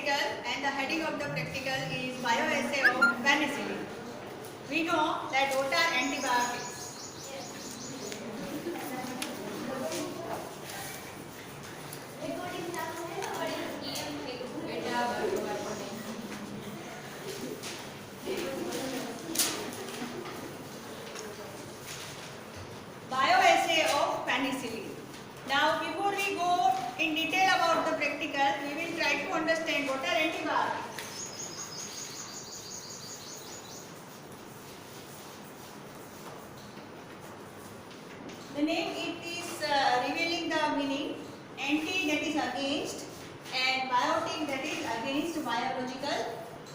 practical, and the heading of the practical is bioassay of penicillin. We know that what are antibiotics. Bioassay of penicillin. Now, before we go in detail about the practical, we will try to understand what are antibiotics. The name it is revealing the meaning. Anti, that is against, and biotic, that is against biological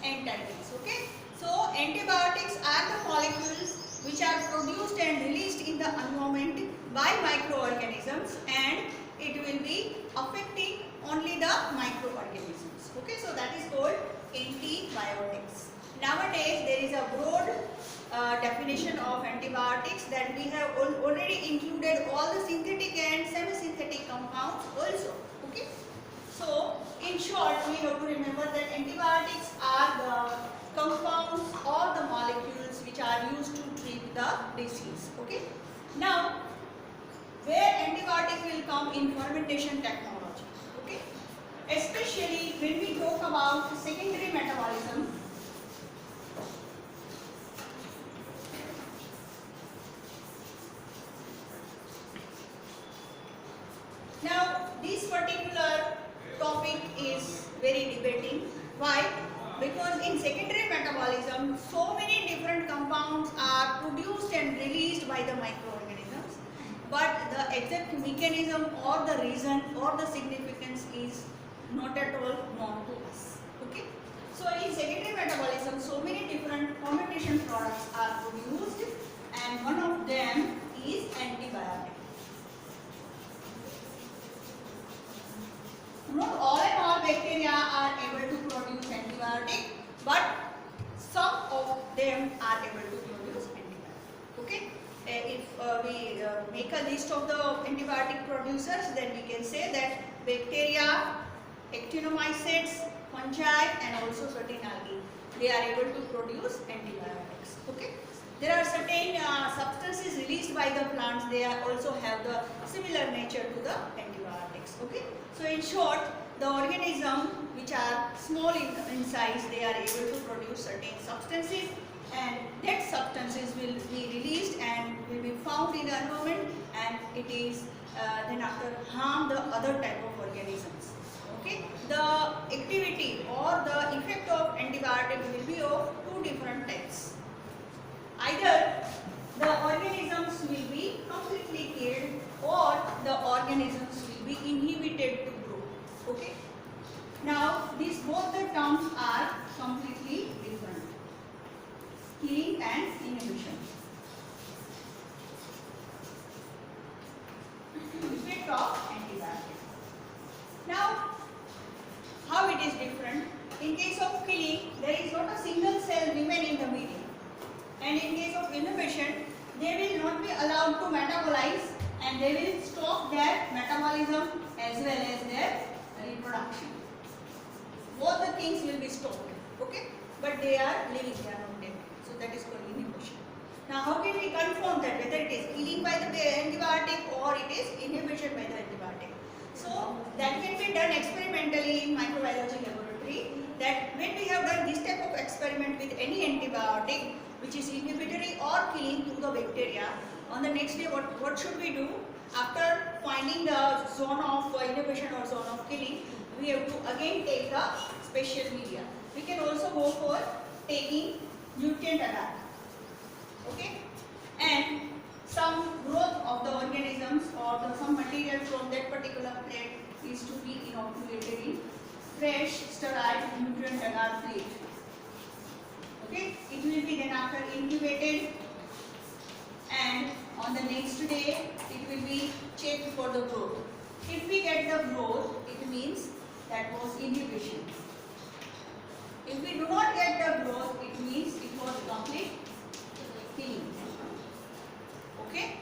entities. Okay. So antibiotics are the molecules which are produced and released in the environment by microorganisms, and it will be affecting only the microorganisms. Okay. So that is called antibiotics. Nowadays there is a broad definition of antibiotics, that we have already included all the synthetic and semi-synthetic compounds also. Okay. So in short, we have to remember that antibiotics are the compounds or the molecules which are used to treat the disease. Okay. Now, where antibiotic will come in fermentation technology. Okay. Especially when we talk about secondary metabolism. Now, this particular topic is very debating. Why? Because in secondary metabolism, so many different compounds are produced and released by the microorganisms, but the exact mechanism or the reason or the significance is not at all known to us. Okay? So, in secondary metabolism, so many different fermentation products are produced, and one of them is antibiotic. Not all bacteria are able to produce antibiotic, but some of them are able to produce antibiotic. Okay? If we make a list of the antibiotic producers, then we can say that bacteria, actinomycetes, fungi, and also certain algae, they are able to produce antibiotics. Okay? There are certain substances released by the plants, they also have the similar nature to the antibiotics. Okay? So in short, the organism which are small in size, they are able to produce certain substances, and that substances will be released and will be found in the environment, and it is then after harm the other type of organisms. Okay? The activity or the effect of antibiotic will be of two different types. Either the organisms will be completely killed, or the organisms will be inhibited to grow. Okay. Now, these both the terms are completely different. Killing and inhibition. Effect of antibiotic. Now, how it is different? In case of killing, there is not a single cell remain in the medium. And in case of inhibition, they will not be allowed to metabolize, and they will stop their metabolism as well as their reproduction. Both the things will be stopped. Okay? But they are living, they are not dead. So that is called inhibition. Now how can we confirm that whether it is killing by the antibiotic or it is inhibition by the antibiotic? So that can be done experimentally in microbiology laboratory, that when we have done this type of experiment with any antibiotic which is inhibitory or killing to the bacteria, on the next day what should we do? After finding the zone of inhibition or zone of killing, we have to again take the special media. We can also go for taking nutrient agar. Okay? And some growth of the organisms or some material from that particular plant is to be inoculated in fresh sterile nutrient agar plate. Okay? It will be then after incubated, and on the next day it will be checked for the growth. If we get the growth, it means that was inhibition. If we do not get the growth, it means it was complete killing. Okay?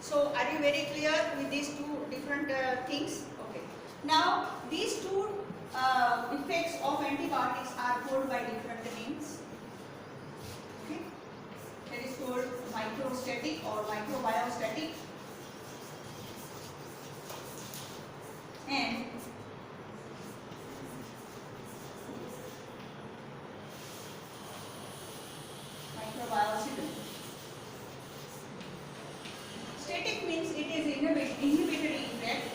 So are you very clear with these two different things? Okay. Now these two effects of antibiotics are called by different names. Okay, that is called microstatic or microbiostatic, and microbiological. Static means it is inhibitory effect,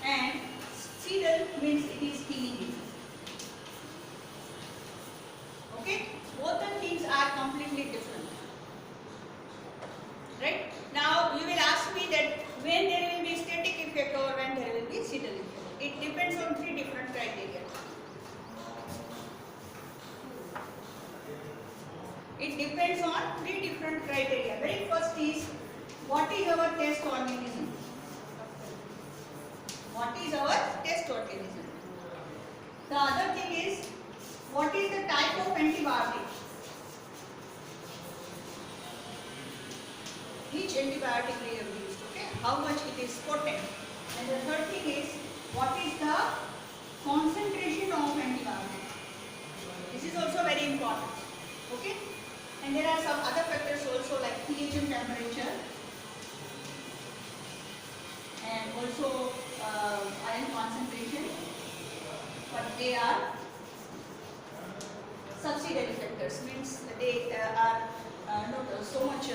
and sedal means it is killing effect. Okay, both the things are completely different. Right? Now you will ask me that when there will be static effect or when there will be sedal effect. It depends on three different criteria. It depends on three different criteria. Very first is, what is our test organism? What is our test organism? The other thing is, what is the type of antibiotic? Which antibiotic we have used, okay? How much it is potent. And the third thing is, what is the concentration of antibiotic? This is also very important, okay? And there are some other factors also like pH and temperature, and also iron concentration, but they are subsidiary factors, means they are not so much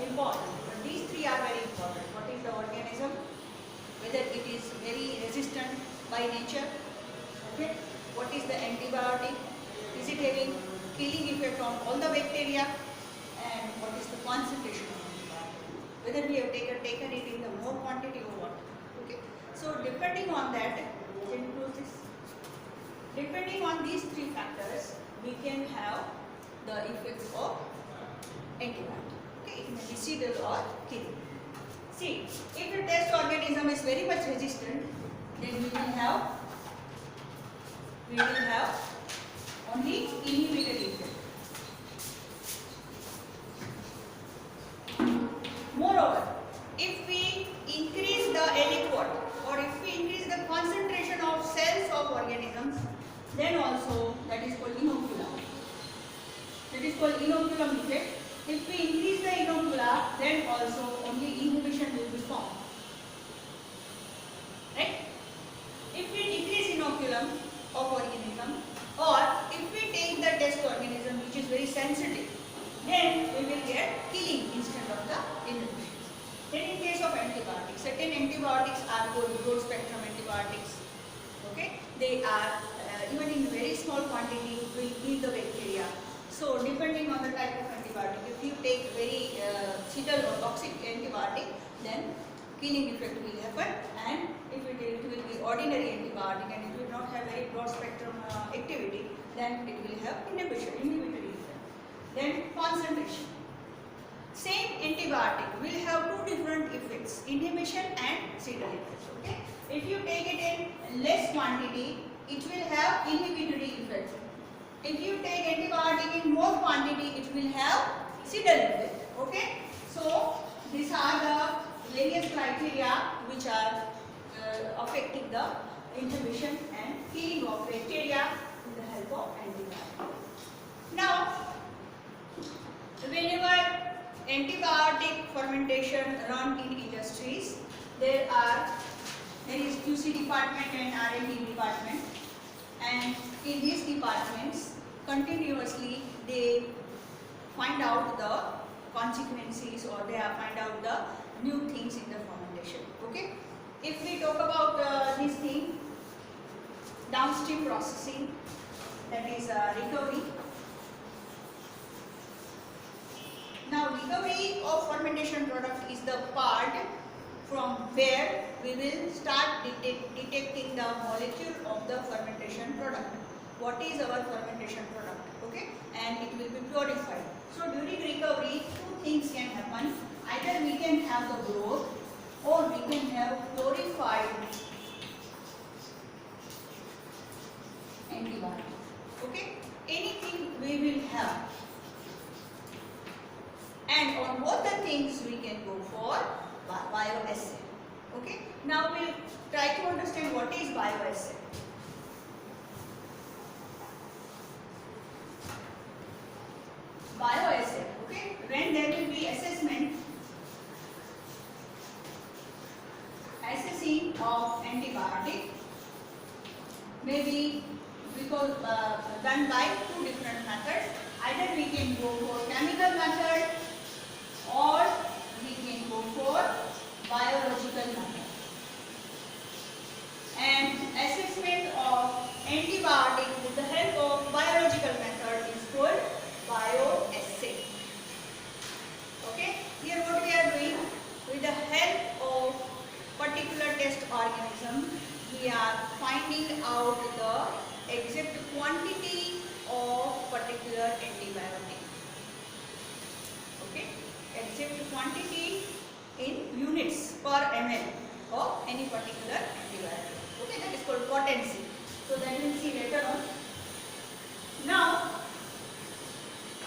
important, but these three are very important. What is the organism, whether it is very resistant by nature, okay? What is the antibiotic, is it having killing effect on all the bacteria, and what is the concentration of antibiotic, whether we have taken it in the more quantity or what. Okay, so depending on that, can you close this? Depending on these three factors, we can have the effect of antibiotic. Okay, it may be sedal or killing. See, if the test organism is very much resistant, then we will have only inhibitory effect. Moreover, if we increase the aliquot or if we increase the concentration of cells of organisms, then also that is called inoculum. That is called inoculum effect. If we increase the inocula, then also only inhibition will be formed. Right? If we decrease inoculum of organism, or if we take the test organism which is very sensitive, then we will get killing instead of the inhibition. Then in case of antibiotics, certain antibiotics are called broad spectrum antibiotics. Okay, they are even in very small quantity will kill the bacteria. So depending on the type of antibiotic, if you take very sedal or toxic antibiotic, then killing effect will happen, and if it will be ordinary antibiotic and it will not have very broad spectrum activity, then it will have inhibitory effect. Then concentration. Same antibiotic will have two different effects, inhibition and sedal effects. Okay, if you take it in less quantity, it will have inhibitory effect. If you take antibiotic in more quantity, it will have sedal effect. Okay, so these are the various criteria which are affecting the inhibition and killing of bacteria with the help of antibiotic. Now, whenever antibiotic fermentation run in industries, there is QC department and R&D department, and in these departments continuously they find out the consequences, or they find out the new things in the fermentation. Okay, if we talk about this thing, downstream processing, that is recovery. Now recovery of fermentation product is the part from where we will start detecting the molecule of the fermentation product. What is our fermentation product? Okay, and it will be purified. So during recovery, two things can happen. Either we can have the broth, or we can have purified antibiotic. Okay, anything we will have. And on both the things we can go for bioassay. Okay. Now we'll try to understand what is bioassay. Bioassay, okay, when there will be assessment, assessing of antibiotic may be because done by two different methods. Either we can go for chemical method or we can go for biological method. And assessment of antibiotic with the help of biological method is called bioassay. Okay, here what we are doing, with the help of particular test organism, we are finding out the exact quantity of particular antibiotic. Okay, exact quantity in units per ml of any particular antibiotic. Okay, that is called potency. So that we will see later on. Now,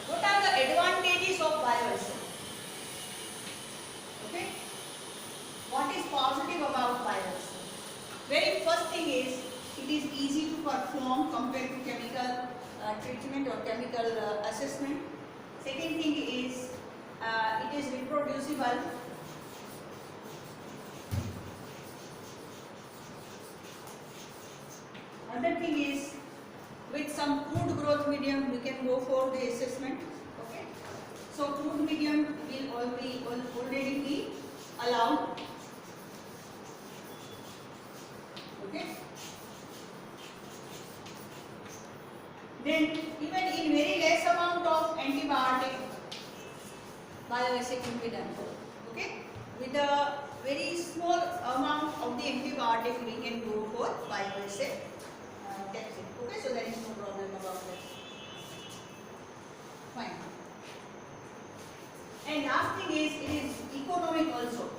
what are the advantages of bioassay? Okay, what is positive about bioassay? Very first thing is, it is easy to perform compared to chemical treatment or chemical assessment. Second thing is, it is reproducible. Another thing is, with some crude growth medium, you can go for the assessment. Okay, so crude medium will already be allowed. Okay. Then even in very less amount of antibiotic, bioassay can be done. Okay, with a very small amount of the antibiotic, we can go for bioassay testing. Okay, so there is no problem about that. Fine. And last thing is, it is economic also.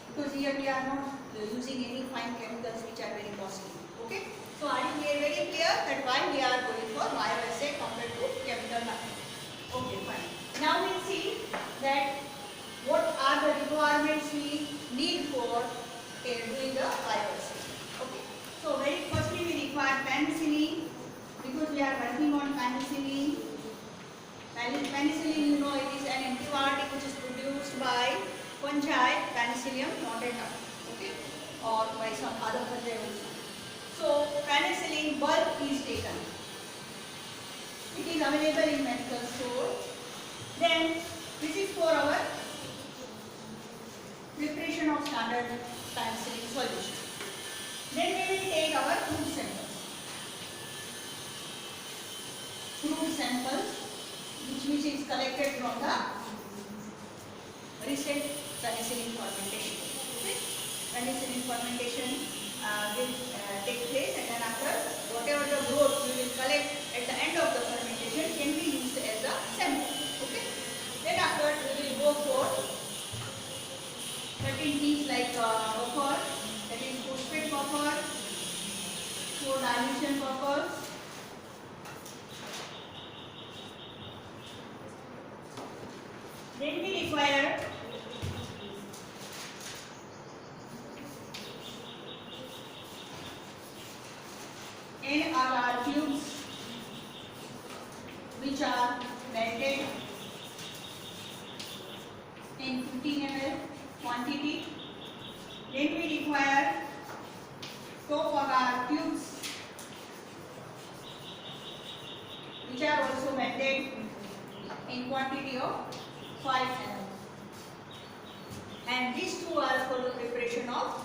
Because here we are not using any fine chemicals which are very costly. Okay, so are you very clear that why we are going for bioassay compared to chemical method? Okay, fine. Now we'll see that what are the requirements we need for doing the bioassay. Okay, so very firstly we require penicillin, because we are working on penicillin. Penicillin, you know, it is an antibiotic which is produced by fungi, Penicillium notatum, okay, or by some other fungi also. So penicillin bulk is taken. It is available in medical store. Then this is for our preparation of standard penicillin solution. Then we will take our crude samples. Crude samples, which is collected from the recent penicillin fermentation. Okay? Penicillin fermentation will take place, and then after whatever the growth we will collect at the end of the fermentation can be used as a sample. Okay? Then after we will go for certain things like buffer, that is phosphate buffer, for dilution purpose. Then we require NRR tubes, which are melted in 15 ml quantity. Then we require top-agar tubes, which are also melted in quantity of 5 ml. And these two are for the preparation of